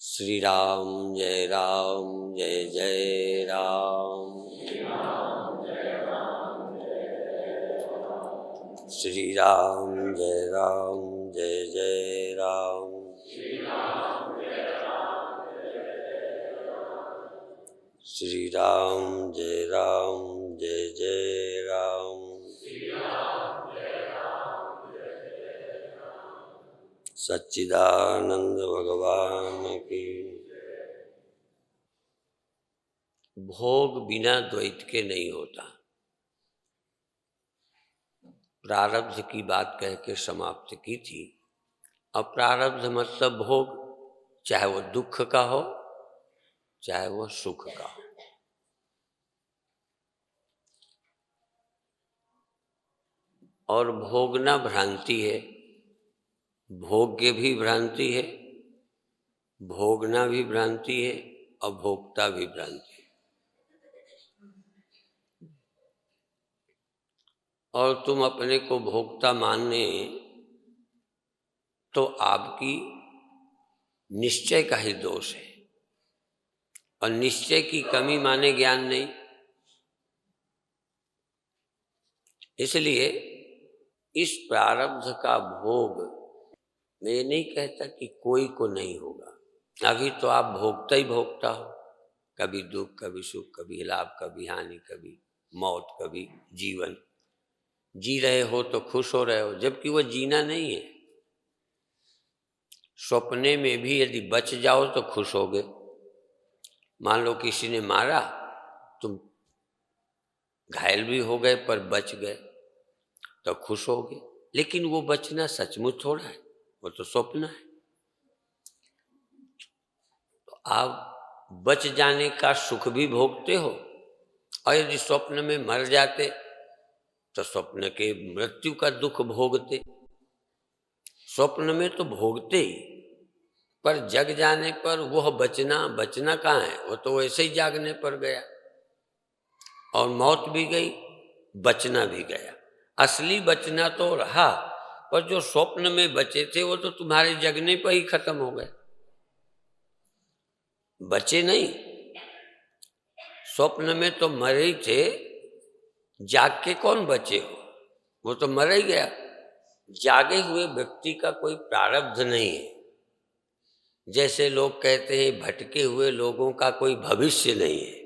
श्री राम जय जय राम। श्री राम जय जय राम। श्री राम जय जय राम। सच्चिदानंद भगवान की। भोग बिना द्वैत के नहीं होता। प्रारब्ध की बात कह के समाप्त की थी। अब प्रारब्ध मतलब भोग, चाहे वो दुख का हो चाहे वो सुख का हो। और भोगना भ्रांति है, भोग्य भी भ्रांति है, भोगना भी भ्रांति है और भोक्ता भी भ्रांति है। और तुम अपने को भोक्ता माने तो आपकी निश्चय का ही दोष है। और निश्चय की कमी माने ज्ञान नहीं। इसलिए इस प्रारब्ध का भोग मैं ये नहीं कहता कि कोई को नहीं होगा। अभी तो आप भोगता ही भोगता हो, कभी दुख कभी सुख, कभी लाभ कभी हानि, कभी मौत कभी जीवन। जी रहे हो तो खुश हो रहे हो, जबकि वो जीना नहीं है। सपने में भी यदि बच जाओ तो खुश हो गए। मान लो किसी ने मारा, तुम घायल भी हो गए पर बच गए तो खुश हो गए। लेकिन वो बचना सचमुच थोड़ा है, वो तो स्वप्न है। तो आप बच जाने का सुख भी भोगते हो, और यदि स्वप्न में मर जाते तो स्वप्न के मृत्यु का दुख भोगते। स्वप्न में तो भोगते ही, पर जग जाने पर वह बचना कहाँ है? वो तो वैसे ही जागने पर गया। और मौत भी गई, बचना भी गया। असली बचना तो रहा, पर जो स्वप्न में बचे थे वो तो तुम्हारे जगने पर ही खत्म हो गए, बचे नहीं। स्वप्न में तो मरे ही थे, जाग के कौन बचे हो? वो तो मर ही गया। जागे हुए व्यक्ति का कोई प्रारब्ध नहीं है। जैसे लोग कहते हैं भटके हुए लोगों का कोई भविष्य नहीं है।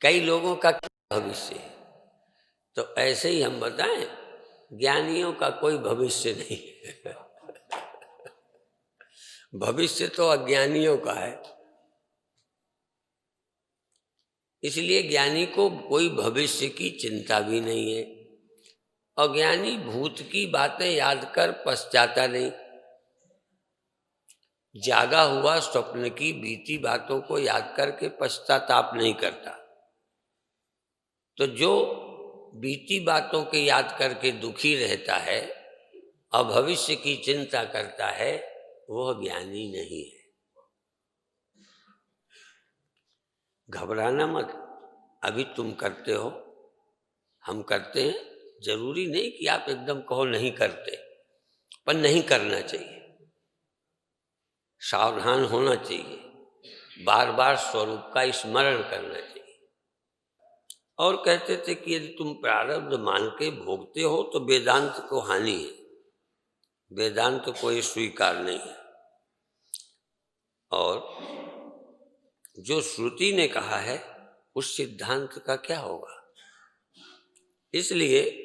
कई लोगों का क्या भविष्य है? तो ऐसे ही हम बताएं, ज्ञानियों का कोई भविष्य नहीं है। भविष्य तो अज्ञानियों का है। इसलिए ज्ञानी को कोई भविष्य की चिंता भी नहीं है। अज्ञानी भूत की बातें याद कर पछताता नहीं। जागा हुआ स्वप्न की बीती बातों को याद करके पश्चाताप नहीं करता। तो जो बीती बातों के याद करके दुखी रहता है और भविष्य की चिंता करता है, वह ज्ञानी नहीं है। घबराना मत। अभी तुम करते हो, हम करते हैं। जरूरी नहीं कि आप एकदम कहो नहीं करते, पर नहीं करना चाहिए। सावधान होना चाहिए, बार बार स्वरूप का स्मरण करना चाहिए। और कहते थे कि यदि तुम प्रारब्ध मान के भोगते हो तो वेदांत को हानि है, वेदांत को ये स्वीकार नहीं है। और जो श्रुति ने कहा है उस सिद्धांत का क्या होगा? इसलिए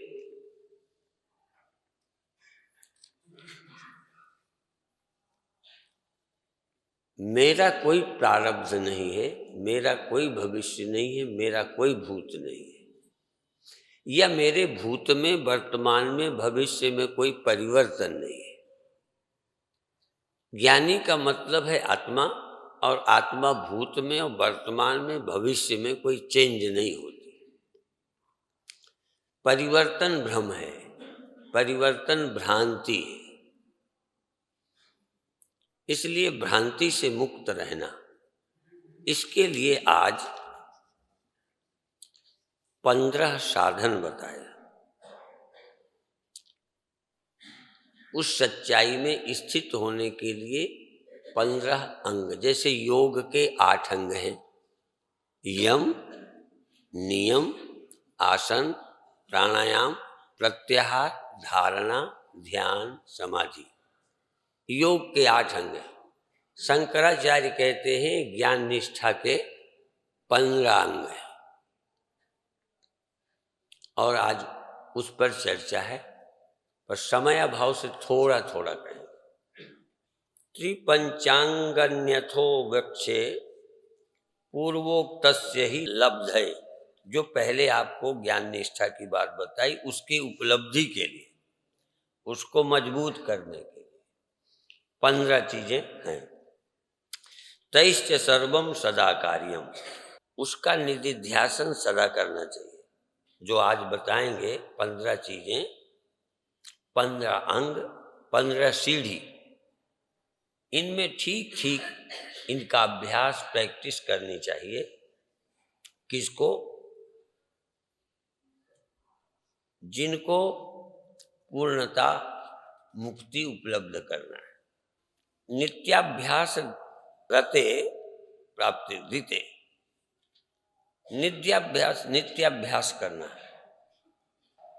मेरा कोई प्रारब्ध नहीं है, मेरा कोई भविष्य नहीं है, मेरा कोई भूत नहीं है, या मेरे भूत में वर्तमान में भविष्य में कोई परिवर्तन नहीं है। ज्ञानी का मतलब है आत्मा, और आत्मा भूत में और वर्तमान में भविष्य में कोई चेंज नहीं होती। परिवर्तन भ्रम है, परिवर्तन भ्रांति है। इसलिए भ्रांति से मुक्त रहना, इसके लिए आज 15 साधन बताए। उस सच्चाई में स्थित होने के लिए 15 अंग, जैसे योग के 8 अंग हैं, यम, नियम, आसन, प्राणायाम, प्रत्याहार, धारणा, ध्यान, समाधि। योग के 8 अंग हैं। शंकराचार्य कहते हैं ज्ञान निष्ठा के 15 अंग हैं, और आज उस पर चर्चा है, पर समय अभाव से थोड़ा थोड़ा कहें। त्रिपंचांगन्यथो वृक्षे पूर्वोक्तस्य ही लब्धये, जो पहले आपको ज्ञान निष्ठा की बात बताई, उसकी उपलब्धि के लिए, उसको मजबूत करने के लिए 15 चीजें हैं। तैश्च सर्वम सदा कार्यम, उसका निधिध्यासन सदा करना चाहिए। जो आज बताएंगे 15 चीजें, 15 अंग, 15 सीढ़ी, इनमें ठीक ठीक इनका अभ्यास, प्रैक्टिस करनी चाहिए। किसको? जिनको पूर्णता मुक्ति उपलब्ध करना है। नित्याभ्यास रते प्राप्ति रीते, नित्याभ्यास करना है।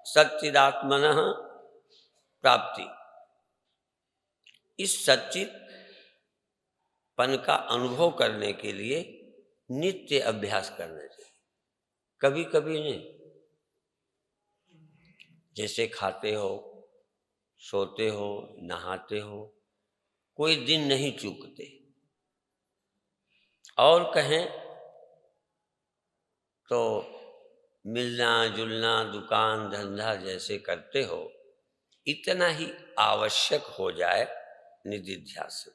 सच्चिदात्मनः प्राप्ति, इस सच्चित पन का अनुभव करने के लिए नित्य अभ्यास करना चाहिए, कभी कभी नहीं। जैसे खाते हो, सोते हो, नहाते हो, कोई दिन नहीं चूकते। और कहें तो मिलना जुलना, दुकान धंधा जैसे करते हो, इतना ही आवश्यक हो जाए निधिध्यासन।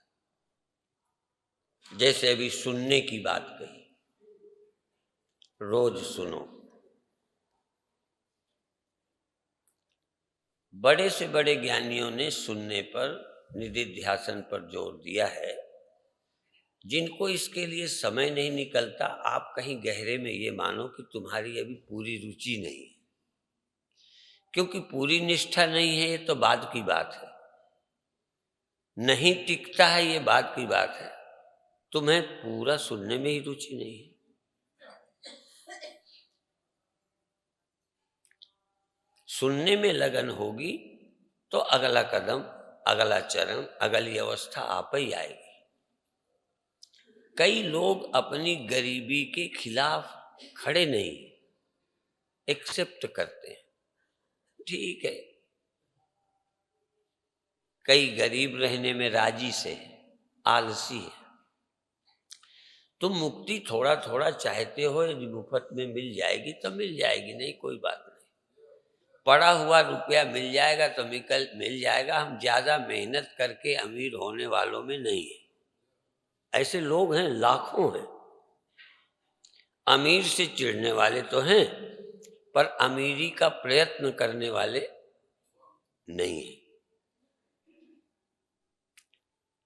जैसे अभी सुनने की बात कही, रोज सुनो। बड़े से बड़े ज्ञानियों ने सुनने पर, निधिध्यासन पर जोर दिया है। जिनको इसके लिए समय नहीं निकलता, आप कहीं गहरे में ये मानो कि तुम्हारी अभी पूरी रुचि नहीं है, क्योंकि पूरी निष्ठा नहीं है, ये तो बाद की बात है। नहीं टिकता है, ये बात की बात है। तुम्हें पूरा सुनने में ही रुचि नहीं है। सुनने में लगन होगी तो अगला कदम, अगला चरण, अगली अवस्था आप ही आएगी। कई लोग अपनी गरीबी के खिलाफ खड़े नहीं, एक्सेप्ट करते हैं। ठीक है, कई गरीब रहने में राजी से है, आलसी है। तुम मुक्ति थोड़ा थोड़ा चाहते हो, यदि मुफ्त में मिल जाएगी तो मिल जाएगी, नहीं कोई बात नहीं। पड़ा हुआ रुपया मिल जाएगा तो मिल जाएगा। हम ज्यादा मेहनत करके अमीर होने वालों में नहीं है। ऐसे लोग हैं, लाखों हैं। अमीर से चिढ़ने वाले तो हैं, पर अमीरी का प्रयत्न करने वाले नहीं है।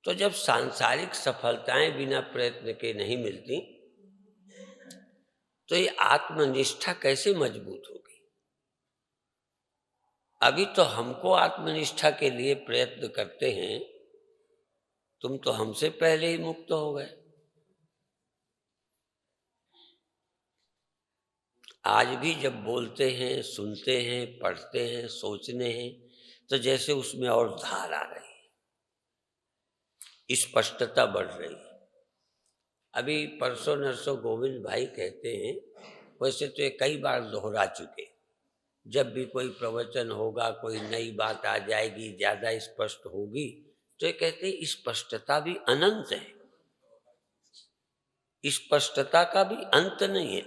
तो जब सांसारिक सफलताएं बिना प्रयत्न के नहीं मिलती, तो ये आत्मनिष्ठा कैसे मजबूत होगी? अभी तो हमको आत्मनिष्ठा के लिए प्रयत्न करते हैं, तुम तो हमसे पहले ही मुक्त हो गए। आज भी जब बोलते हैं, सुनते हैं, पढ़ते हैं, सोचने हैं, तो जैसे उसमें और धार आ रही है, स्पष्टता बढ़ रही है। अभी परसों नरसों गोविंद भाई कहते हैं, वैसे तो ये कई बार दोहरा चुके, जब भी कोई प्रवचन होगा, कोई नई बात आ जाएगी, ज्यादा स्पष्ट होगी, तो ये कहते हैं स्पष्टता भी अनंत है, स्पष्टता का भी अंत नहीं है।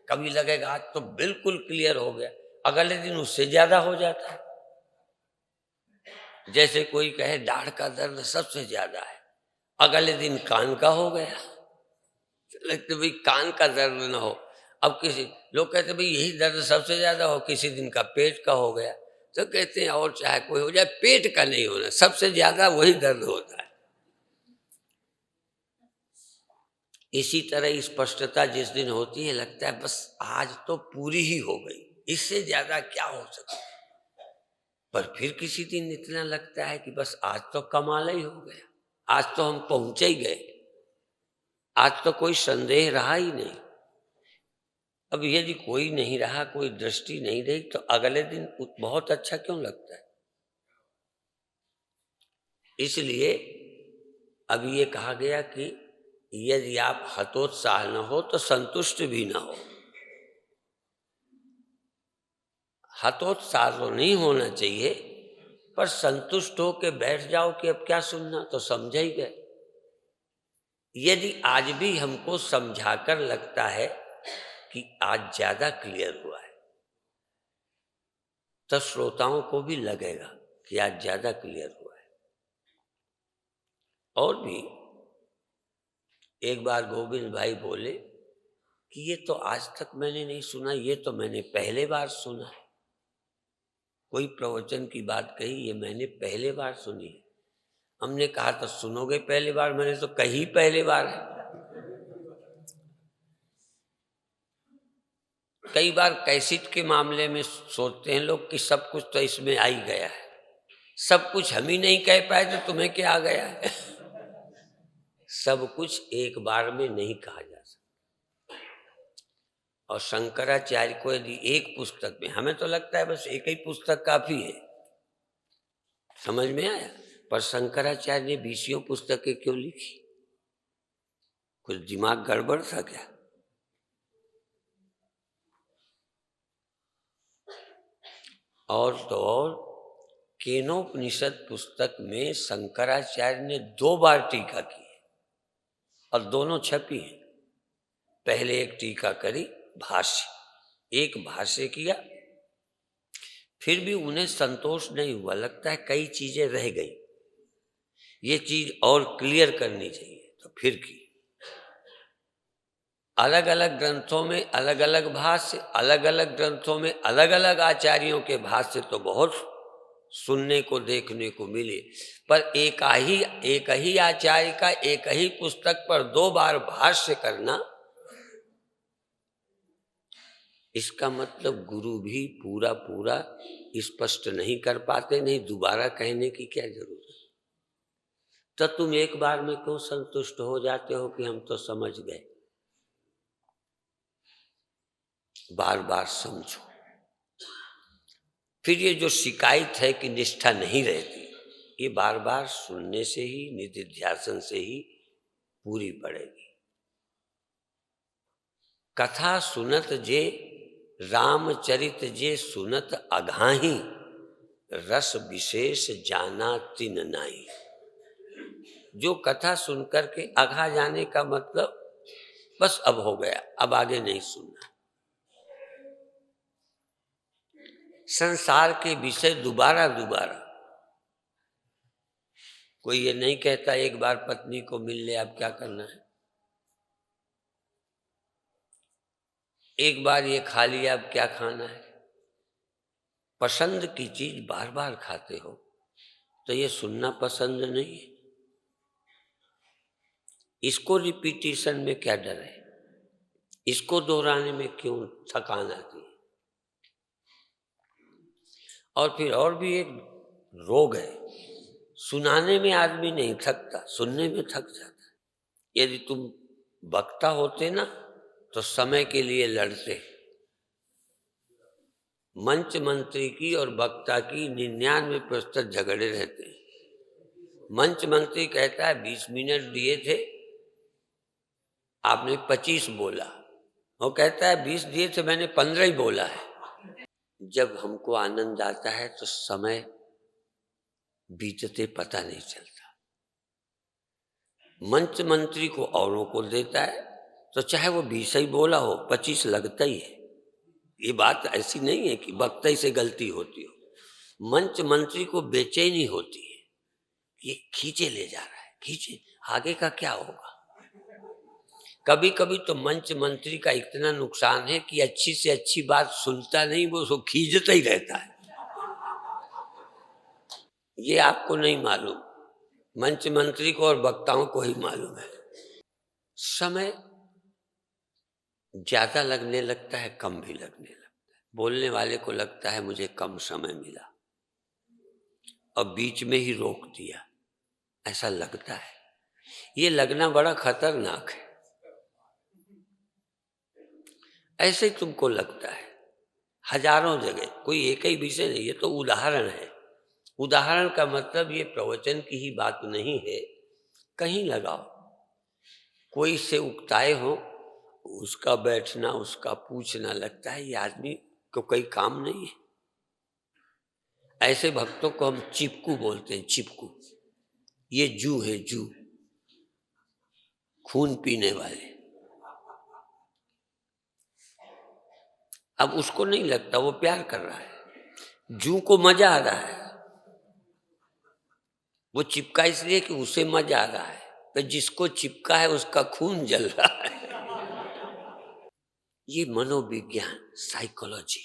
कभी लगेगा आज तो बिल्कुल क्लियर हो गया, अगले दिन उससे ज्यादा हो जाता है। जैसे कोई कहे दाढ़ का दर्द सबसे ज्यादा है, अगले दिन कान का हो गया। लगता भाई कान का दर्द ना हो, अब किसी लोग कहते भाई यही दर्द सबसे ज्यादा हो, किसी दिन का पेट का हो गया, तो कहते हैं और चाहे कोई हो जाए, पेट का नहीं होना, सबसे ज्यादा वही दर्द होता है। इसी तरह स्पष्टता जिस दिन होती है, लगता है बस आज तो पूरी ही हो गई, इससे ज्यादा क्या हो सकता है। पर फिर किसी दिन इतना लगता है कि बस आज तो कमाल ही हो गया, आज तो हम पहुंचे ही गए, आज तो कोई संदेह रहा ही नहीं। अब यदि कोई नहीं रहा, कोई दृष्टि नहीं रही, तो अगले दिन बहुत अच्छा क्यों लगता है? इसलिए अब ये कहा गया कि यदि आप हतोत्साह न हो तो संतुष्ट भी न हो। हतोत्साह तो नहीं होना चाहिए, पर संतुष्ट हो के बैठ जाओ कि अब क्या सुनना, तो समझ ही गए। यदि आज भी हमको समझाकर लगता है कि आज ज्यादा क्लियर हुआ है, तो श्रोताओं को भी लगेगा कि आज ज्यादा क्लियर हुआ है। और भी एक बार गोविंद भाई बोले कि ये तो आज तक मैंने नहीं सुना, ये तो मैंने पहले बार सुना है। कोई प्रवचन की बात कही, ये मैंने पहले बार सुनी है। हमने कहा तो सुनोगे पहली बार, मैंने तो कही पहली बार है। कई बार कैसेट के मामले में सोचते हैं लोग कि सब कुछ तो इसमें आ ही गया है, सब कुछ हम ही नहीं कह पाए तो तुम्हें क्या आ गया है। सब कुछ एक बार में नहीं कहा जा सकता। और शंकराचार्य को यदि एक पुस्तक में, हमें तो लगता है बस एक ही पुस्तक काफी है, समझ में आया, पर शंकराचार्य ने 20 पुस्तकें क्यों लिखी? कुछ दिमाग गड़बड़ था क्या? और तो और केनोपनिषद पुस्तक में शंकराचार्य ने 2 बार टीका की है और दोनों छपी है। पहले एक टीका करी भाष्य, एक भाष्य किया, फिर भी उन्हें संतोष नहीं हुआ, लगता है कई चीजें रह गई, ये चीज और क्लियर करनी चाहिए, तो फिर की। अलग अलग ग्रंथों में अलग अलग भाष्य, अलग अलग ग्रंथों में अलग अलग आचार्यों के भाष्य तो बहुत सुनने को देखने को मिले, पर एक ही आचार्य का एक ही पुस्तक पर 2 बार भाष्य करना, इसका मतलब गुरु भी पूरा पूरा स्पष्ट नहीं कर पाते, नहीं दोबारा कहने की क्या जरूरत है। तो तुम एक बार में क्यों संतुष्ट हो जाते हो कि हम तो समझ गए? बार बार समझो। फिर ये जो शिकायत है कि निष्ठा नहीं रहती, ये बार बार सुनने से ही, निधिध्यासन से ही पूरी पड़ेगी। कथा सुनत जे रामचरित जे सुनत अघाही, रस विशेष जाना तिन नाई। जो कथा सुनकर के अघा जाने का मतलब बस अब हो गया, अब आगे नहीं सुनना। संसार के विषय दोबारा दोबारा, कोई ये नहीं कहता एक बार पत्नी को मिल ले, अब क्या करना है, एक बार ये खा लिया, अब क्या खाना है। पसंद की चीज बार बार खाते हो तो ये सुनना पसंद नहीं है। इसको रिपीटिशन में क्या डर है, इसको दोहराने में क्यों थकान आती है। और फिर और भी एक रोग है, सुनाने में आदमी नहीं थकता, सुनने में थक जाता है। यदि तुम वक्ता होते ना तो समय के लिए लड़ते। मंच मंत्री की और वक्ता की 99% झगड़े रहते हैं। मंच मंत्री कहता है 20 मिनट दिए थे, आपने 25 बोला, वो कहता है 20 दिए थे, मैंने 15 ही बोला है। जब हमको आनंद आता है तो समय बीतते पता नहीं चलता। मंच मंत्री को औरों को देता है तो चाहे वो 20 ही बोला हो, 25 लगता ही है। ये बात ऐसी नहीं है कि वक्ता ही से गलती होती हो। मंच मंत्री को बेचैनी होती है, ये खींचे ले जा रहा है, खींचे, आगे का क्या होगा। कभी कभी तो मंच मंत्री का इतना नुकसान है कि अच्छी से अच्छी बात सुनता नहीं, वो उसको खींचता ही रहता है। ये आपको नहीं मालूम, मंच मंत्री को और वक्ताओं को ही मालूम है। समय ज्यादा लगने लगता है, कम भी लगने लगता है। बोलने वाले को लगता है मुझे कम समय मिला, और बीच में ही रोक दिया, ऐसा लगता है। ये लगना बड़ा खतरनाक है। ऐसे ही तुमको लगता है हजारों जगह, कोई एक ही विषय नहीं, ये तो उदाहरण है। उदाहरण का मतलब ये प्रवचन की ही बात नहीं है। कहीं लगाओ, कोई से उकताए हो, उसका बैठना, उसका पूछना, लगता है ये आदमी को कोई काम नहीं है। ऐसे भक्तों को हम चिपकू बोलते हैं, चिपकू। ये जू है, जू, खून पीने वाले। अब उसको नहीं लगता, वो प्यार कर रहा है, जू को मजा आ रहा है, वो चिपका इसलिए कि उसे मजा आ रहा है, तो जिसको चिपका है उसका खून जल रहा है। ये मनोविज्ञान, साइकोलॉजी,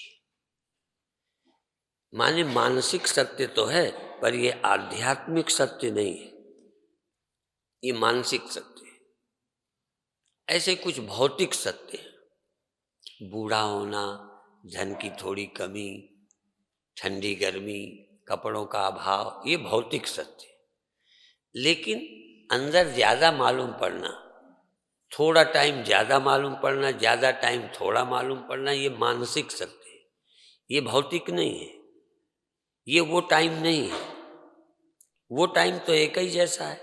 माने मानसिक सत्य तो है, पर ये आध्यात्मिक सत्य नहीं है, ये मानसिक सत्य है। ऐसे कुछ भौतिक सत्य है, बूढ़ा होना, धन की थोड़ी कमी, ठंडी गर्मी, कपड़ों का अभाव, ये भौतिक सत्य है। लेकिन अंदर ज्यादा मालूम पड़ना, थोड़ा टाइम ज्यादा मालूम पड़ना, ज्यादा टाइम थोड़ा मालूम पड़ना, ये मानसिक सत्य है, ये भौतिक नहीं है। ये वो टाइम नहीं है, वो टाइम तो एक ही जैसा है।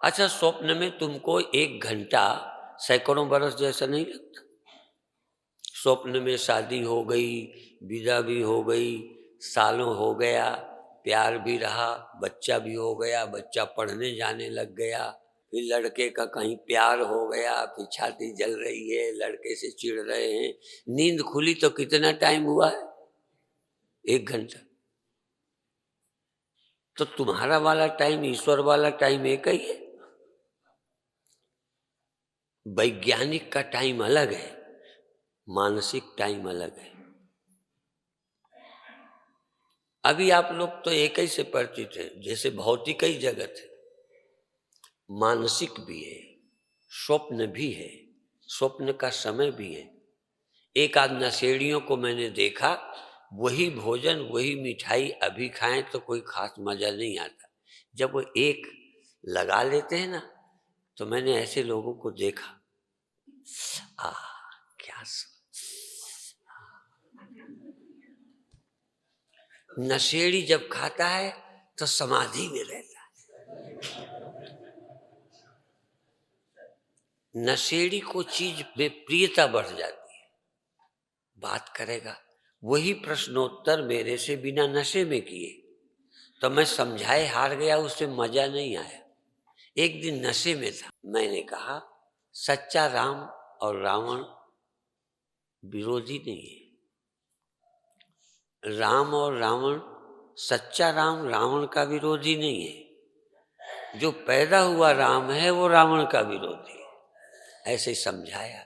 अच्छा, स्वप्न में तुमको 1 घंटा सैकड़ों बरस जैसा नहीं लगता? स्वप्न में शादी हो गई, विदा भी हो गई, सालों हो गया, प्यार भी रहा, बच्चा भी हो गया, बच्चा पढ़ने जाने लग गया, फिर लड़के का कहीं प्यार हो गया, फिर छाती जल रही है, लड़के से चिढ़ रहे हैं, नींद खुली तो कितना टाइम हुआ है? 1 घंटा। तो तुम्हारा वाला टाइम, ईश्वर वाला टाइम एक ही है। वैज्ञानिक का टाइम अलग है, मानसिक टाइम अलग है। अभी आप लोग तो एक ही से परिचित हैं, जैसे भौतिक ही जगत है, मानसिक भी है, स्वप्न भी है, स्वप्न का समय भी है। एक आध नशेड़ियों को मैंने देखा, वही भोजन वही मिठाई अभी खाएं तो कोई खास मजा नहीं आता। जब वो एक लगा लेते हैं ना, तो मैंने ऐसे लोगों को देखा, आ क्या नशेड़ी जब खाता है तो समाधि में रहता है। नशेड़ी को चीज में प्रियता बढ़ जाती है, बात करेगा। वही प्रश्नोत्तर मेरे से बिना नशे में किए, तो मैं समझाए हार गया, उससे मजा नहीं आया। एक दिन नशे में था, मैंने कहा सच्चा राम और रावण विरोधी नहीं है। राम और रावण, सच्चा राम रावण का विरोधी नहीं है, जो पैदा हुआ राम है वो रावण का विरोधी है। ऐसे समझाया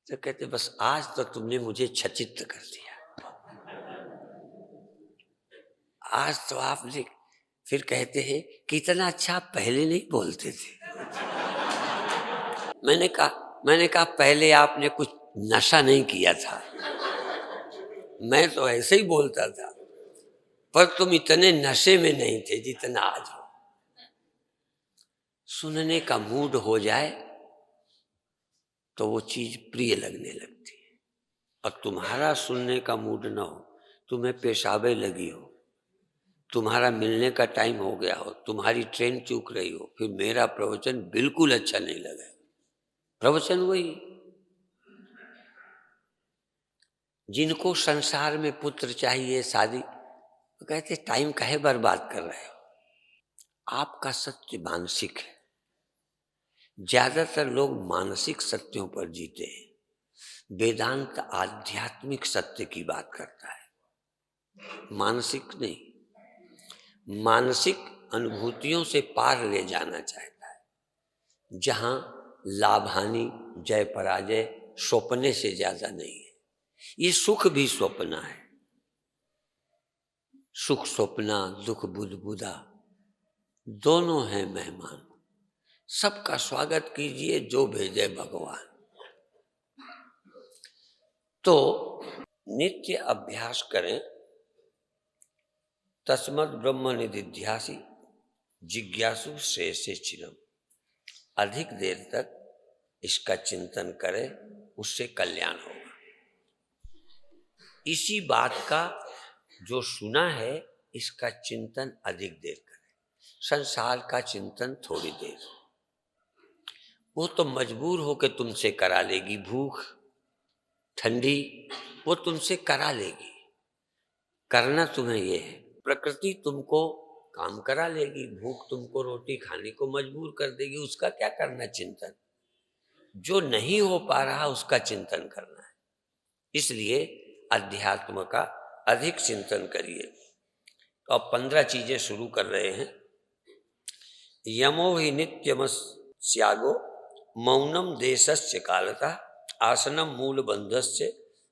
तो कहते बस आज तो तुमने मुझे छचित्र कर दिया, आज तो आपने। फिर कहते हैं कितना अच्छा आप पहले नहीं बोलते थे। मैंने कहा पहले आपने कुछ नशा नहीं किया था, मैं तो ऐसे ही बोलता था, पर तुम इतने नशे में नहीं थे जितना आज हो। सुनने का मूड हो जाए तो वो चीज प्रिय लगने लगती है, और तुम्हारा सुनने का मूड ना हो, तुम्हें पेशाबे लगी हो, तुम्हारा मिलने का टाइम हो गया हो, तुम्हारी ट्रेन चूक रही हो, फिर मेरा प्रवचन बिल्कुल अच्छा नहीं लगा। प्रवचन वही, जिनको संसार में पुत्र चाहिए, शादी, तो कहते टाइम काहे बर्बाद कर रहे हो। आपका सत्य मानसिक है, ज्यादातर लोग मानसिक सत्यों पर जीते हैं। वेदांत आध्यात्मिक सत्य की बात करता है, मानसिक नहीं। मानसिक अनुभूतियों से पार ले जाना चाहता है, जहां लाभ हानि, जय पराजय स्वप्ने से ज्यादा नहीं है। ये सुख भी स्वप्न है, सुख स्वप्ना, दुख बुदबुदा, दोनों हैं मेहमान। सबका स्वागत कीजिए जो भेजे भगवान। तो नित्य अभ्यास करें तस्मद् ब्रह्म निदिध्यासी जिज्ञासु श्रेयसे चिरम। अधिक देर तक इसका चिंतन करे, उससे कल्याण होगा। इसी बात का जो सुना है, इसका चिंतन अधिक देर करे। संसार का चिंतन थोड़ी देर। वो तो मजबूर होकर तुमसे करा लेगी, भूख ठंडी वो तुमसे करा लेगी। करना तुम्हें ये है, प्रकृति तुमको काम करा लेगी, भूख तुमको रोटी खाने को मजबूर कर देगी, उसका क्या करना चिंतन। जो नहीं हो पा रहा उसका चिंतन करना है। इसलिए अध्यात्म का अधिक चिंतन करिए। तो अब 15 चीजें शुरू कर रहे हैं। यमो हि नित्यमस्यागो मौनम देशस्य कालता आसनम मूल बंधस्य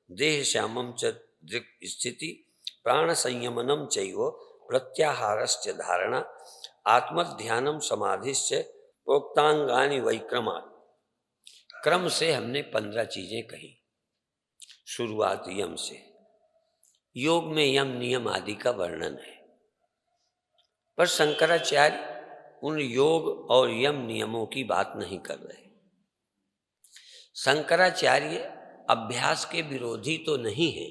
देह श्यामम च दृक् स्थिति प्राण संयमनम चैव प्रत्याहारस्य धारणा आत्मध्यानम समाधिश्च प्रोक्तांगानि वैक्रमा। क्रम से हमने 15 चीजें कही। शुरुआत यम से। योग में यम नियम आदि का वर्णन है, पर शंकराचार्य उन योग और यम नियमों की बात नहीं कर रहे। शंकराचार्य अभ्यास के विरोधी तो नहीं है,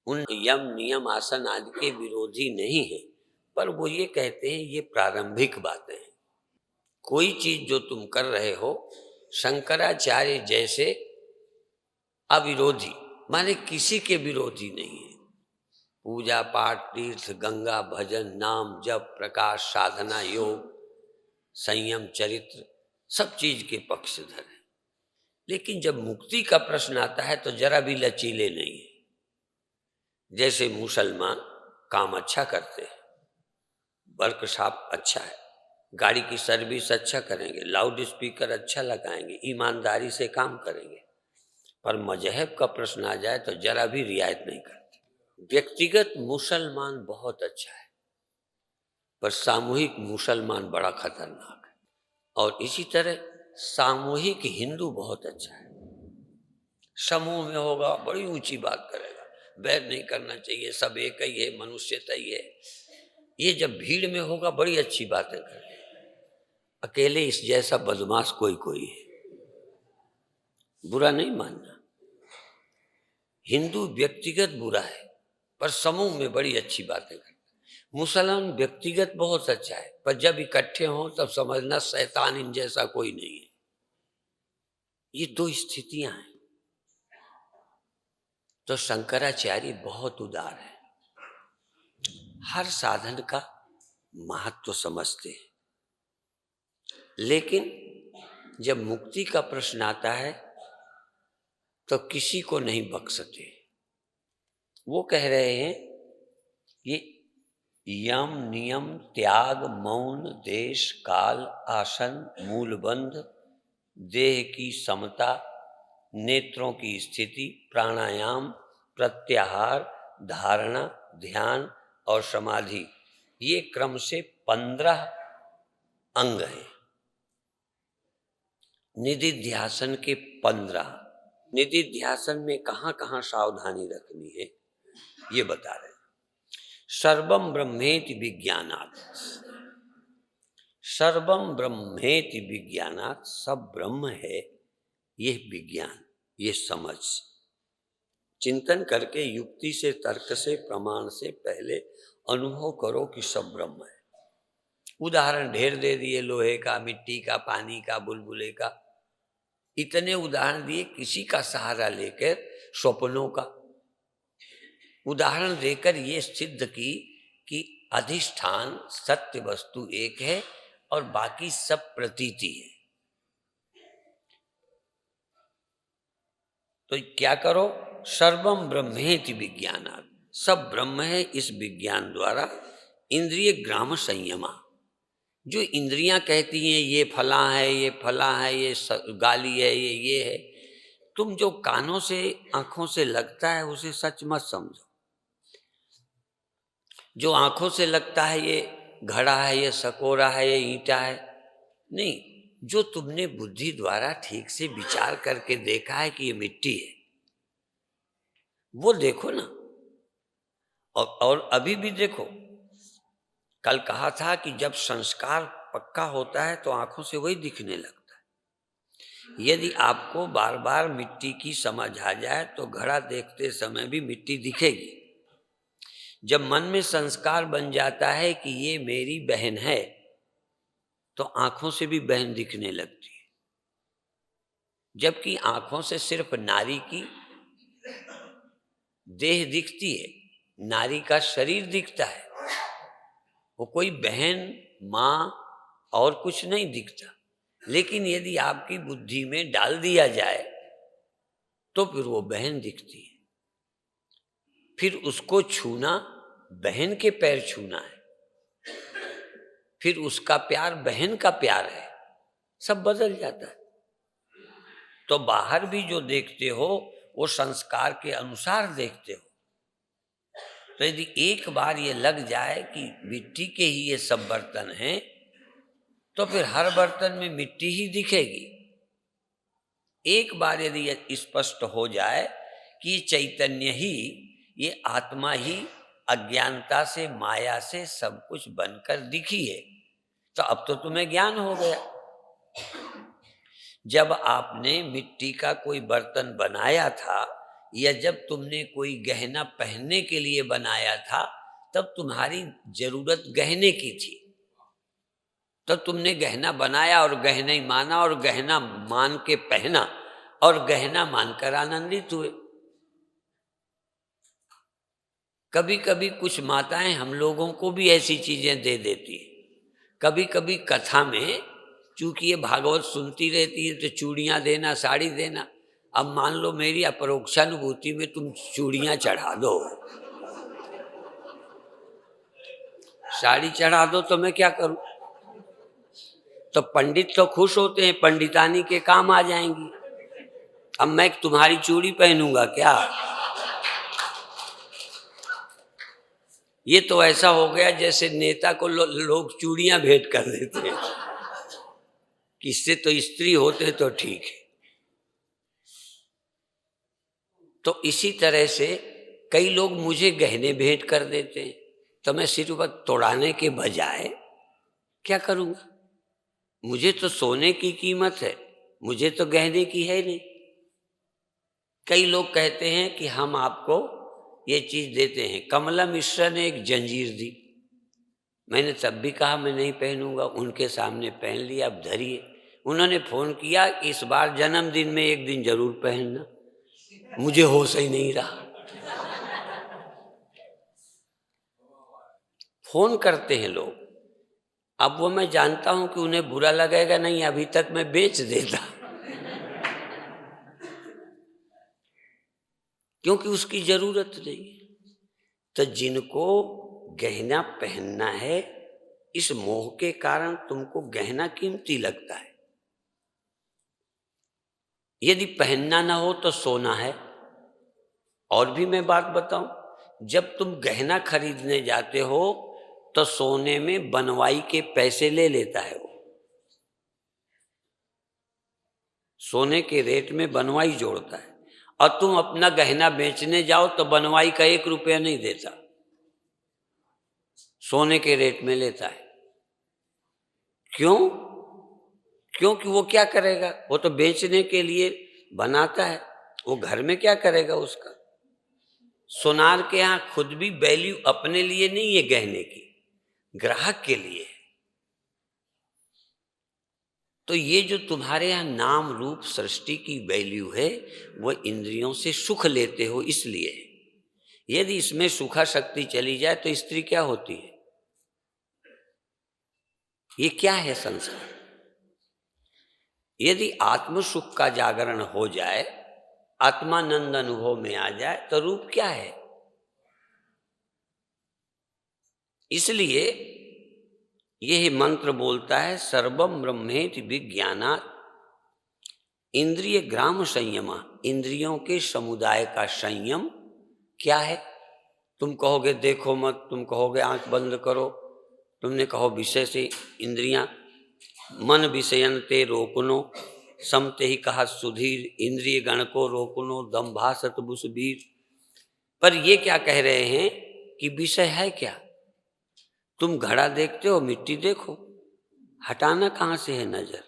उन यम नियम आसन आदि के विरोधी नहीं है, पर वो ये कहते हैं ये प्रारंभिक बातें हैं। कोई चीज जो तुम कर रहे हो शंकराचार्य जैसे अविरोधी, माने किसी के विरोधी नहीं है। पूजा पाठ तीर्थ गंगा भजन नाम जप प्रकाश साधना योग संयम चरित्र सब चीज के पक्षधर है। लेकिन जब मुक्ति का प्रश्न आता है तो जरा भी लचीले नहीं है। जैसे मुसलमान काम अच्छा करते हैं, वर्कशॉप अच्छा है, गाड़ी की सर्विस अच्छा करेंगे, लाउड स्पीकर अच्छा लगाएंगे, ईमानदारी से काम करेंगे, पर मजहब का प्रश्न आ जाए तो जरा भी रियायत नहीं करते। व्यक्तिगत मुसलमान बहुत अच्छा है, पर सामूहिक मुसलमान बड़ा खतरनाक है। और इसी तरह सामूहिक हिंदू बहुत अच्छा है। समूह में होगा बड़ी ऊंची बात करेगा, वैर नहीं करना चाहिए, सब एक ही है, मनुष्यता ही है। ये जब भीड़ में होगा बड़ी अच्छी बातें करेगा। अकेले इस जैसा बदमाश कोई है, बुरा नहीं मानना। हिंदू व्यक्तिगत बुरा है, पर समूह में बड़ी अच्छी बातें करते। मुसलमान व्यक्तिगत बहुत अच्छा है, पर जब इकट्ठे हों तब समझना शैतान इन जैसा कोई नहीं है। ये दो स्थितियां हैं। तो शंकराचार्य बहुत उदार है, हर साधन का महत्व समझते हैं। लेकिन जब मुक्ति का प्रश्न आता है तो किसी को नहीं बख्शते। वो कह रहे हैं ये यम नियम त्याग मौन देश काल आसन मूलबंध देह की समता नेत्रों की स्थिति प्राणायाम प्रत्याहार धारणा ध्यान और समाधि, ये क्रम से 15 अंग हैं। निदिध्यासन के 15। निदिध्यासन में कहाँ कहाँ सावधानी रखनी है ये बता रहे हैं। सर्वम ब्रह्मेति विज्ञानात्, सर्वम ब्रह्मेति विज्ञानात्, सब ब्रह्म है ये विज्ञान, ये समझ। चिंतन करके युक्ति से तर्क से प्रमाण से पहले अनुभव करो कि सब ब्रह्म है। उदाहरण ढेर दे दिए, लोहे का, मिट्टी का, पानी का, बुलबुले का, इतने उदाहरण दिए। किसी का सहारा लेकर स्वप्नों का उदाहरण देकर ये सिद्ध की कि अधिष्ठान सत्य वस्तु एक है और बाकी सब प्रतीति है। तो क्या करो, सर्वम ब्रह्मेति विज्ञानात्, सब ब्रह्म है इस विज्ञान द्वारा। इंद्रिय ग्राम संयमा, जो इंद्रियां कहती हैं ये फला है, ये फला है, ये गाली है, ये है, तुम जो कानों से आंखों से लगता है उसे सच मत समझो। जो आंखों से लगता है ये घड़ा है, ये सकोरा है, ये ईंटा है, नहीं, जो तुमने बुद्धि द्वारा ठीक से विचार करके देखा है कि ये मिट्टी है, वो देखो ना। और अभी भी देखो, कल कहा था कि जब संस्कार पक्का होता है तो आंखों से वही दिखने लगता है। यदि आपको बार बार मिट्टी की समझ आ जाए तो घड़ा देखते समय भी मिट्टी दिखेगी। जब मन में संस्कार बन जाता है कि ये मेरी बहन है तो आंखों से भी बहन दिखने लगती है। जबकि आंखों से सिर्फ नारी की देह दिखती है, नारी का शरीर दिखता है, वो कोई बहन माँ और कुछ नहीं दिखता। लेकिन यदि आपकी बुद्धि में डाल दिया जाए तो फिर वो बहन दिखती है। फिर उसको छूना बहन के पैर छूना है, फिर उसका प्यार बहन का प्यार है, सब बदल जाता है। तो बाहर भी जो देखते हो वो संस्कार के अनुसार देखते हो। तो यदि एक बार ये लग जाए कि मिट्टी के ही ये सब बर्तन हैं तो फिर हर बर्तन में मिट्टी ही दिखेगी। एक बार यदि ये स्पष्ट हो जाए कि ये चैतन्य ही, ये आत्मा ही अज्ञानता से माया से सब कुछ बनकर दिखी है, तो अब तो तुम्हें ज्ञान हो गया। जब आपने मिट्टी का कोई बर्तन बनाया था या जब तुमने कोई गहना पहनने के लिए बनाया था तब तुम्हारी जरूरत गहने की थी, तब तुमने गहना बनाया और गहना ही माना और गहना मान के पहना और गहना मानकर आनंदित हुए। कभी कभी कुछ माताएं हम लोगों को भी ऐसी चीजें दे देती है। कभी कभी कथा में चूंकि ये भागवत सुनती रहती है तो चूड़ियां देना, साड़ी देना। अब मान लो मेरी अपरोक्षानुभूति में तुम चूड़ियां चढ़ा दो, साड़ी चढ़ा दो तो मैं क्या करूं? तो पंडित तो खुश होते हैं, पंडितानी के काम आ जाएंगी। अब मैं तुम्हारी चूड़ी पहनूंगा क्या? ये तो ऐसा हो गया जैसे नेता को लोग चूड़ियां भेंट कर देते हैं। किससे तो स्त्री होते तो ठीक है। तो इसी तरह से कई लोग मुझे गहने भेंट कर देते हैं, तो मैं सिर्फ तोड़ाने के बजाय क्या करूंगा? मुझे तो सोने की कीमत है, मुझे तो गहने की है नहीं। कई लोग कहते हैं कि हम आपको ये चीज देते हैं। कमला मिश्रा ने एक जंजीर दी, मैंने तब भी कहा मैं नहीं पहनूंगा, उनके सामने पहन लिया, अब धरिए। उन्होंने फोन किया कि इस बार जन्मदिन में एक दिन जरूर पहनना। मुझे होश ही नहीं रहा। फोन करते हैं लोग, अब वो मैं जानता हूं कि उन्हें बुरा लगेगा नहीं, अभी तक मैं बेच देता, क्योंकि उसकी जरूरत नहीं। तो जिनको गहना पहनना है, इस मोह के कारण तुमको गहना कीमती लगता है। यदि पहनना ना हो तो सोना है। और भी मैं बात बताऊं, जब तुम गहना खरीदने जाते हो तो सोने में बनवाई के पैसे ले लेता है वो, सोने के रेट में बनवाई जोड़ता है। और तुम अपना गहना बेचने जाओ तो बनवाई का 1 रुपया नहीं देता, सोने के रेट में लेता है। क्यों? क्योंकि वो क्या करेगा, वो तो बेचने के लिए बनाता है, वो घर में क्या करेगा उसका। सोनार के यहाँ खुद भी वैल्यू अपने लिए नहीं है गहने की, ग्राहक के लिए है। तो ये जो तुम्हारे यहाँ नाम रूप सृष्टि की वैल्यू है वो इंद्रियों से सुख लेते हो इसलिए है। यदि इसमें सुखा शक्ति चली जाए तो स्त्री क्या होती है? ये क्या है संसार? यदि आत्म सुख का जागरण हो जाए, आत्मानंद अनुभव में आ जाए तो रूप क्या है? इसलिए यह मंत्र बोलता है सर्वम ब्रह्मेति विज्ञानात् इंद्रिय ग्राम संयम। इंद्रियों के समुदाय का संयम क्या है? तुम कहोगे देखो मत, तुम कहोगे आंख बंद करो, तुमने कहो विषय से इंद्रियां, मन विषयनते रोकनो, समते ही कहा सुधीर, इंद्रिय गण को रोकनो, दम्भासत बुसबीर। पर ये क्या कह रहे हैं कि विषय है क्या। तुम घड़ा देखते हो, मिट्टी देखो, हटाना कहाँ से है नजर।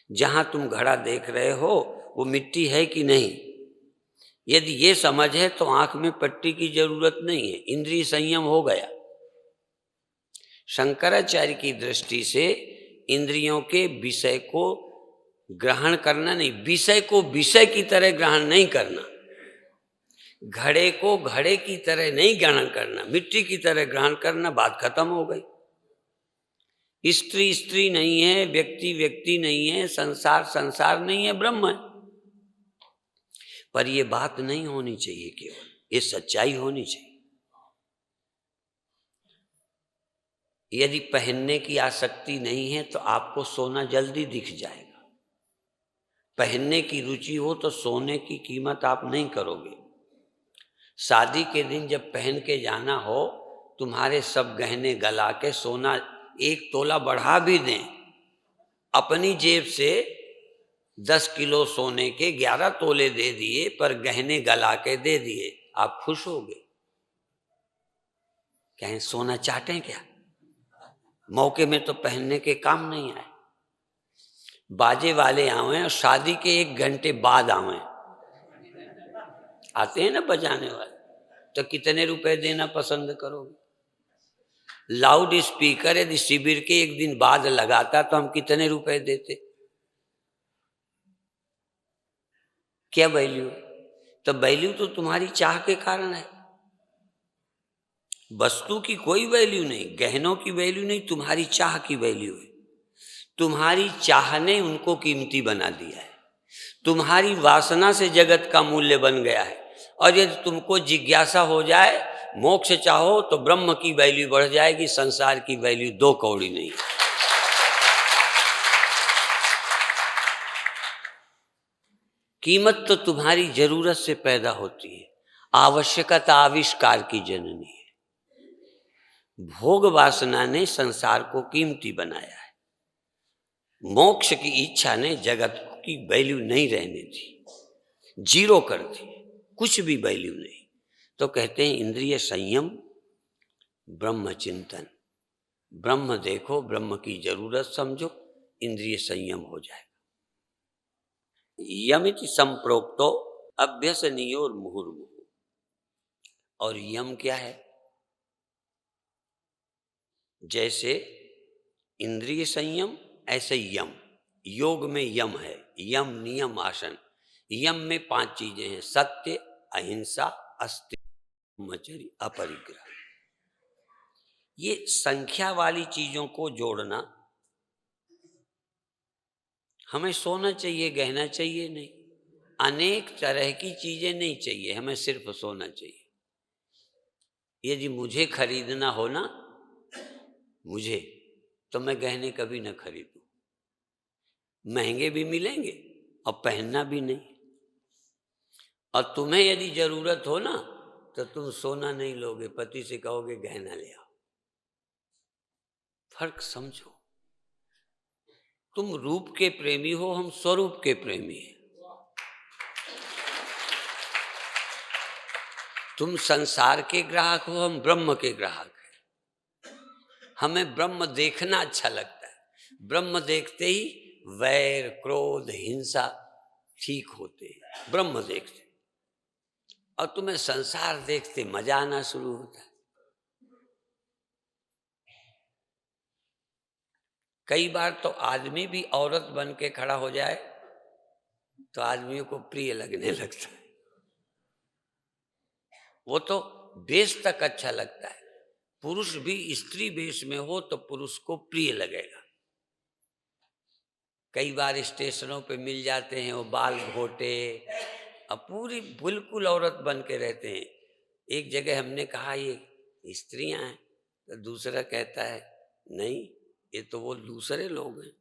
जहां तुम घड़ा देख रहे हो वो मिट्टी है कि नहीं, यदि ये समझ है तो आंख में पट्टी की जरूरत नहीं है, इंद्रिय संयम हो गया। शंकराचार्य की दृष्टि से इंद्रियों के विषय को ग्रहण करना नहीं, विषय को विषय की तरह ग्रहण नहीं करना, घड़े को घड़े की तरह नहीं ग्रहण करना, मिट्टी की तरह ग्रहण करना, बात खत्म हो गई। स्त्री स्त्री नहीं है, व्यक्ति व्यक्ति नहीं है, संसार संसार नहीं है, ब्रह्म है। पर यह बात नहीं होनी चाहिए, केवल ये सच्चाई होनी चाहिए। यदि पहनने की आसक्ति नहीं है तो आपको सोना जल्दी दिख जाएगा। पहनने की रुचि हो तो सोने की कीमत आप नहीं करोगे। शादी के दिन जब पहन के जाना हो, तुम्हारे सब गहने गला के सोना 1 तोला बढ़ा भी दें, अपनी जेब से 10 किलो सोने के 11 तोले दे दिए, पर गहने गला के दे दिए, आप खुश होगे? कहें सोना चाटें क्या, मौके में तो पहनने के काम नहीं आए। बाजे वाले आवे और शादी के 1 घंटे बाद आवे, आते हैं ना बजाने वाले, तो कितने रुपए देना पसंद करोगे? लाउड स्पीकर यदि शिविर के 1 दिन बाद लगाता तो हम कितने रुपए देते? क्या वैल्यू? तो वैल्यू तो तुम्हारी चाह के कारण है। वस्तु की कोई वैल्यू नहीं, गहनों की वैल्यू नहीं, तुम्हारी चाह की वैल्यू है। तुम्हारी चाह ने उनको कीमती बना दिया है। तुम्हारी वासना से जगत का मूल्य बन गया है। और यदि तुमको जिज्ञासा हो जाए, मोक्ष चाहो तो ब्रह्म की वैल्यू बढ़ जाएगी, संसार की वैल्यू 2 कौड़ी नहीं। कीमत तो तुम्हारी जरूरत से पैदा होती है। आवश्यकता आविष्कार की जननी है। भोग वासना ने संसार को कीमती बनाया है। मोक्ष की इच्छा ने जगत की वैल्यू नहीं रहने दी, जीरो कर दी, कुछ भी वैल्यू नहीं। तो कहते हैं इंद्रिय संयम, ब्रह्म चिंतन। ब्रह्म देखो, ब्रह्म की जरूरत समझो, इंद्रिय संयम हो जाएगा। यमिति संप्रोक्तो अभ्यसनीयो मुहुर्मुहु। और यम क्या है? जैसे इंद्रिय संयम ऐसे यम, योग में यम है, यम नियम आसन। यम में 5 चीजें हैं, सत्य, अहिंसा, अस्तेय, ब्रह्मचर्य, अपरिग्रह। ये संख्या वाली चीजों को जोड़ना। हमें सोना चाहिए, गहना चाहिए नहीं, अनेक तरह की चीजें नहीं चाहिए, हमें सिर्फ सोना चाहिए। यदि मुझे खरीदना हो ना, मुझे, तो मैं गहने कभी ना खरीदूं। महंगे भी मिलेंगे और पहनना भी नहीं। और तुम्हें यदि जरूरत हो ना, तो तुम सोना नहीं लोगे, पति से कहोगे गहना ले आओ। फर्क समझो। तुम रूप के प्रेमी हो, हम स्वरूप के प्रेमी हैं। तुम संसार के ग्राहक हो, हम ब्रह्म के ग्राहक हैं। हमें ब्रह्म देखना अच्छा लगता है। ब्रह्म देखते ही वैर, क्रोध, हिंसा ठीक होते हैं, ब्रह्म देखते। और तुम्हें संसार देखते मजा आना शुरू होता है। कई बार तो आदमी भी औरत बन के खड़ा हो जाए तो आदमियों को प्रिय लगने लगता है। वो तो वेश तक अच्छा लगता है। पुरुष भी स्त्री वेश में हो तो पुरुष को प्रिय लगेगा। कई बार स्टेशनों पे मिल जाते हैं वो बाल घोटे और पूरी बिल्कुल औरत बन के रहते हैं। एक जगह हमने कहा ये स्त्रियां हैं, तो दूसरा कहता है नहीं, ये तो वो दूसरे लोग हैं।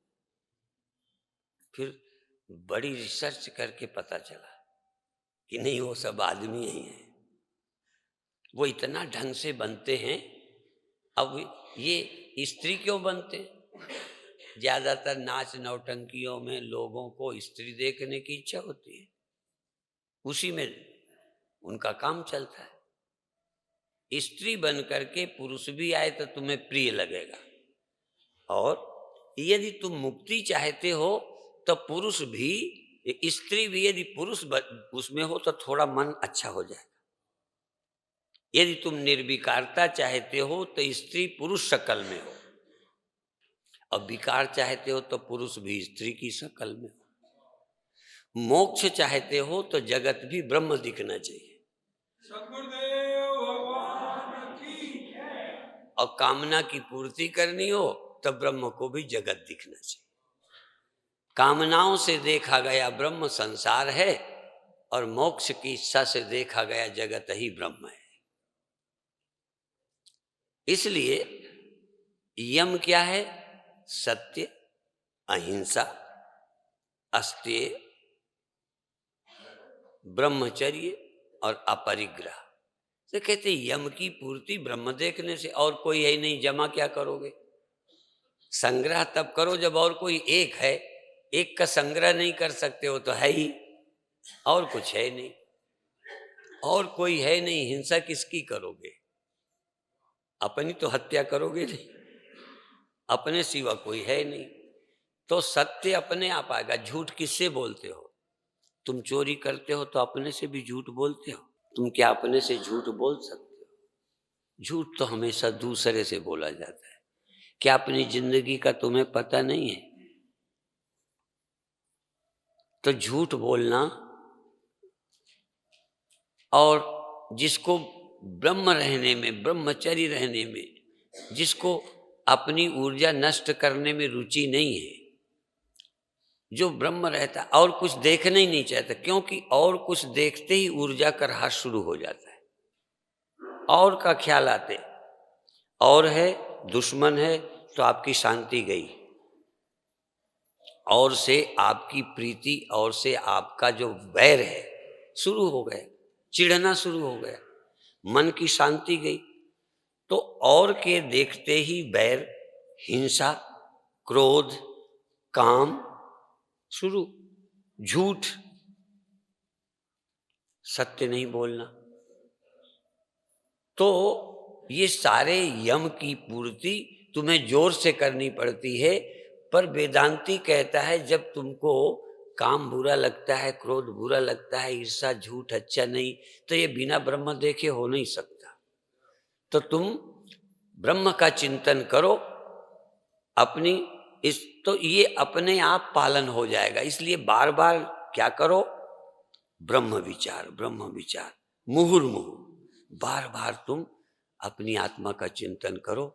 फिर बड़ी रिसर्च करके पता चला कि नहीं, वो सब आदमी ही हैं। वो इतना ढंग से बनते हैं। अब ये स्त्री क्यों बनते? ज्यादातर नाच नौटंकियों में लोगों को स्त्री देखने की इच्छा होती है, उसी में उनका काम चलता है। स्त्री बन करके पुरुष भी आए तो तुम्हें प्रिय लगेगा। और यदि तुम मुक्ति चाहते हो तो पुरुष भी, स्त्री भी यदि पुरुष उसमें हो तो थोड़ा मन अच्छा हो जाएगा। यदि तुम निर्विकारता चाहते हो तो स्त्री पुरुष शकल में हो, और विकार चाहते हो तो पुरुष भी स्त्री की शकल में हो। मोक्ष चाहते हो तो जगत भी ब्रह्म दिखना चाहिए। सद्गुरुदेव भगवान की जय। और कामना की पूर्ति करनी हो तो ब्रह्म को भी जगत दिखना चाहिए। कामनाओं से देखा गया ब्रह्म संसार है, और मोक्ष की इच्छा से देखा गया जगत ही ब्रह्म है। इसलिए यम क्या है? सत्य, अहिंसा, अस्तेय, ब्रह्मचर्य और अपरिग्रह। तो कहते यम की पूर्ति ब्रह्म देखने से, और कोई है नहीं, जमा क्या करोगे? संग्रह तब करो जब और कोई एक है। एक का संग्रह नहीं कर सकते हो तो है ही, और कुछ है नहीं, और कोई है नहीं, हिंसा किसकी करोगे? अपनी तो हत्या करोगे नहीं, अपने सिवा कोई है नहीं। तो सत्य अपने आप आएगा। झूठ किससे बोलते हो? तुम चोरी करते हो तो अपने से भी झूठ बोलते हो। तुम क्या अपने से झूठ बोल सकते हो? झूठ तो हमेशा दूसरे से बोला जाता है। क्या अपनी जिंदगी का तुम्हें पता नहीं है? तो झूठ बोलना, और जिसको ब्रह्म रहने में, ब्रह्मचर्य रहने में, जिसको अपनी ऊर्जा नष्ट करने में रुचि नहीं है, जो ब्रह्म रहता है और कुछ देखना ही नहीं चाहता, क्योंकि और कुछ देखते ही ऊर्जा का ह्रास शुरू हो जाता है। और का ख्याल आते, और है, दुश्मन है तो आपकी शांति गई, और से आपकी प्रीति, और से आपका जो वैर है शुरू हो गया, चिढ़ना शुरू हो गया, मन की शांति गई। तो और के देखते ही वैर, हिंसा, क्रोध, काम शुरू। झूठ, सत्य नहीं बोलना। तो ये सारे यम की पूर्ति तुम्हें जोर से करनी पड़ती है। पर वेदांती कहता है जब तुमको काम बुरा लगता है, क्रोध बुरा लगता है, ईर्षा, झूठ अच्छा नहीं, तो ये बिना ब्रह्म देखे हो नहीं सकता। तो तुम ब्रह्म का चिंतन करो अपनी, इस तो ये अपने आप पालन हो जाएगा। इसलिए बार बार क्या करो? ब्रह्म विचार, ब्रह्म विचार, मुहुर्मुहु बार बार तुम अपनी आत्मा का चिंतन करो।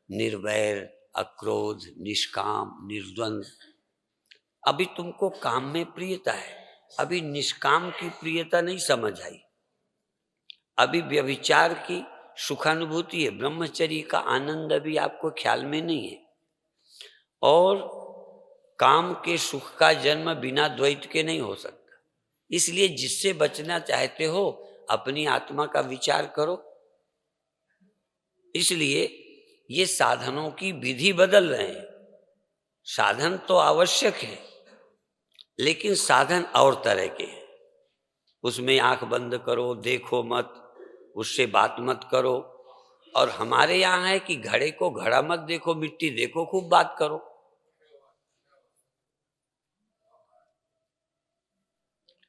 निर्वैर, अक्रोध, निष्काम, निर्द्वंद। अभी तुमको काम में प्रियता है, अभी निष्काम की प्रियता नहीं समझ आई, अभी व्यभिचार की सुखानुभूति है, ब्रह्मचर्य का आनंद अभी आपको ख्याल में नहीं है। और काम के सुख का जन्म बिना द्वैत के नहीं हो सकता। इसलिए जिससे बचना चाहते हो अपनी आत्मा का विचार करो। इसलिए ये साधनों की विधि बदल रहे हैं। साधन तो आवश्यक है, लेकिन साधन और तरह के हैं। उसमें आंख बंद करो, देखो मत, उससे बात मत करो। और हमारे यहाँ है कि घड़े को घड़ा मत देखो, मिट्टी देखो, खूब बात करो।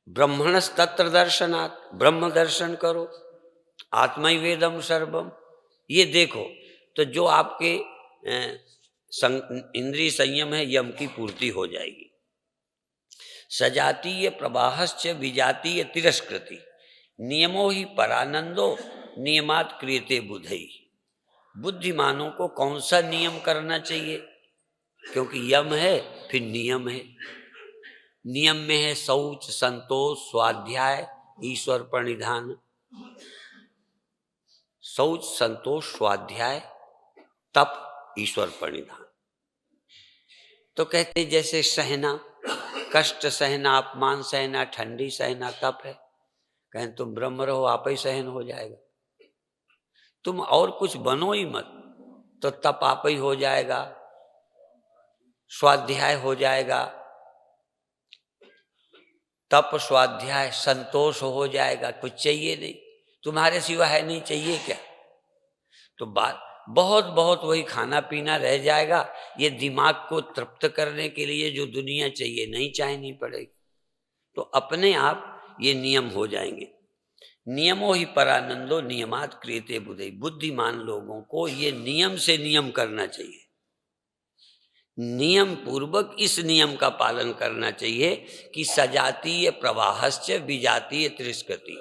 ब्रह्मणस्तत्र दर्शनात्, ब्रह्म दर्शन करो, आत्मा वेदम सर्वम। ये देखो तो जो आपके इंद्रिय संयम है, यम की पूर्ति हो जाएगी। सजातीय प्रवाहश्च विजातीय तिरस्कृति, नियमो ही परानंदो नियमात क्रियते बुधई। बुद्धिमानों को कौन सा नियम करना चाहिए? क्योंकि यम है फिर नियम है। नियम में है शौच, संतोष, स्वाध्याय, ईश्वर प्रणिधान। शौच, संतोष, स्वाध्याय, तप, ईश्वर प्रणिधान। तो कहते जैसे सहना, कष्ट सहना, अपमान सहना, ठंडी सहना तप है। कहें तुम ब्रह्म रहो, आप ही सहन हो जाएगा। तुम और कुछ बनो ही मत, तो तप आप ही हो जाएगा, स्वाध्याय हो जाएगा, तप, स्वाध्याय, संतोष हो जाएगा। कुछ चाहिए नहीं, तुम्हारे सिवा है नहीं, चाहिए क्या? तो बात बहुत बहुत वही खाना पीना रह जाएगा। ये दिमाग को तृप्त करने के लिए जो दुनिया चाहिए नहीं चाहनी पड़ेगी, तो अपने आप ये नियम हो जाएंगे। नियमो ही परानंदो नियमात क्रियते बुद्धि। बुद्धिमान लोगों को ये नियम से नियम करना चाहिए, नियम पूर्वक इस नियम का पालन करना चाहिए कि सजातीय प्रवाहश्च विजातीय तिरस्कृति।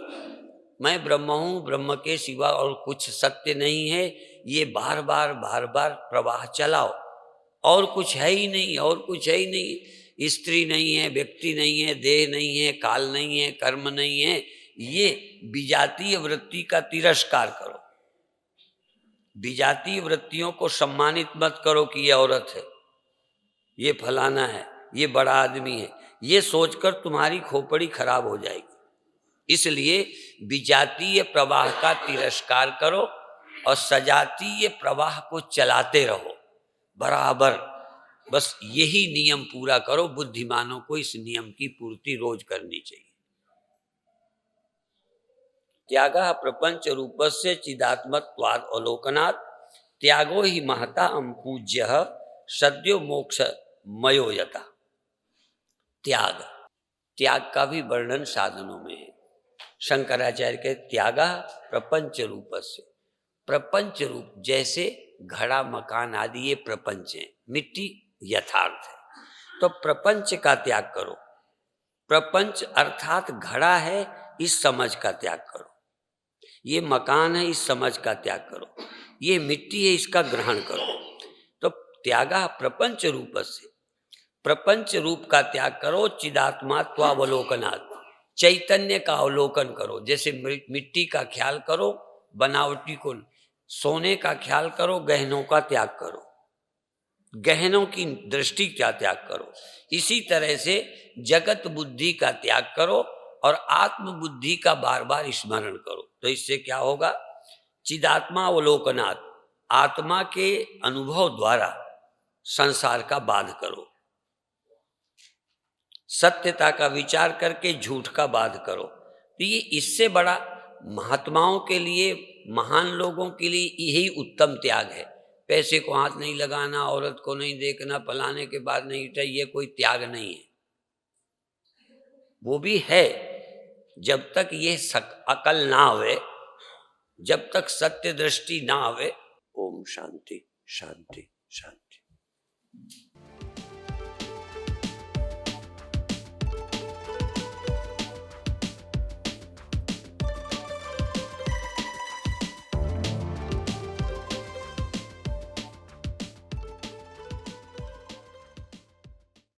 मैं ब्रह्म हूं, ब्रह्म के सिवा और कुछ सत्य नहीं है, ये बार बार प्रवाह चलाओ, और कुछ है ही नहीं, और कुछ है ही नहीं। स्त्री नहीं है, व्यक्ति नहीं है, देह नहीं है, काल नहीं है, कर्म नहीं है। ये विजातीय वृत्ति का तिरस्कार करो। विजातीय वृत्तियों को सम्मानित मत करो कि ये औरत है, ये फलाना है, ये बड़ा आदमी है। ये सोचकर तुम्हारी खोपड़ी खराब हो जाएगी। इसलिए विजातीय प्रवाह का तिरस्कार करो और सजातीय प्रवाह को चलाते रहो बराबर। बस यही नियम पूरा करो। बुद्धिमानों को इस नियम की पूर्ति रोज करनी चाहिए। त्यागः प्रपंच रूपस्य चिदात्मत्वात् अवलोकनात् त्यागो ही महता पूज्यः सद्यो मोक्ष मयोयता। त्याग, त्याग का भी वर्णन साधनों में है। शंकराचार्य के त्यागः प्रपंच रूपस्य, प्रपंच रूप जैसे घड़ा मकान आदि ये प्रपंच है, मिट्टी यथार्थ है, तो प्रपंच का त्याग करो। प्रपंच अर्थात घड़ा है, इस समझ का त्याग करो। ये मकान है, इस समझ का त्याग करो। ये मिट्टी है, इसका ग्रहण करो। तो त्यागः प्रपंच रूपस्य, प्रपंच रूप का त्याग करो। चिदात्मात्वावलोकनात्, चैतन्य का अवलोकन करो। जैसे मिट्टी का ख्याल करो, बनावटी को, सोने का ख्याल करो, गहनों का त्याग करो, गहनों की दृष्टि का त्याग करो। इसी तरह से जगत बुद्धि का त्याग करो और आत्म बुद्धि का बार बार स्मरण करो। तो इससे क्या होगा? चिदात्मा अवलोकनात्, आत्मा के अनुभव द्वारा संसार का बाध करो। सत्यता का विचार करके झूठ का बाध करो। तो ये इससे बड़ा महात्माओं के लिए, महान लोगों के लिए यही उत्तम त्याग है। पैसे को हाथ नहीं लगाना, औरत को नहीं देखना, फलाने के बाद नहीं उठा, ये कोई त्याग नहीं है। वो भी है, जब तक ये अकल ना आवे, जब तक सत्य दृष्टि ना आवे। ओम शांति शांति शांति।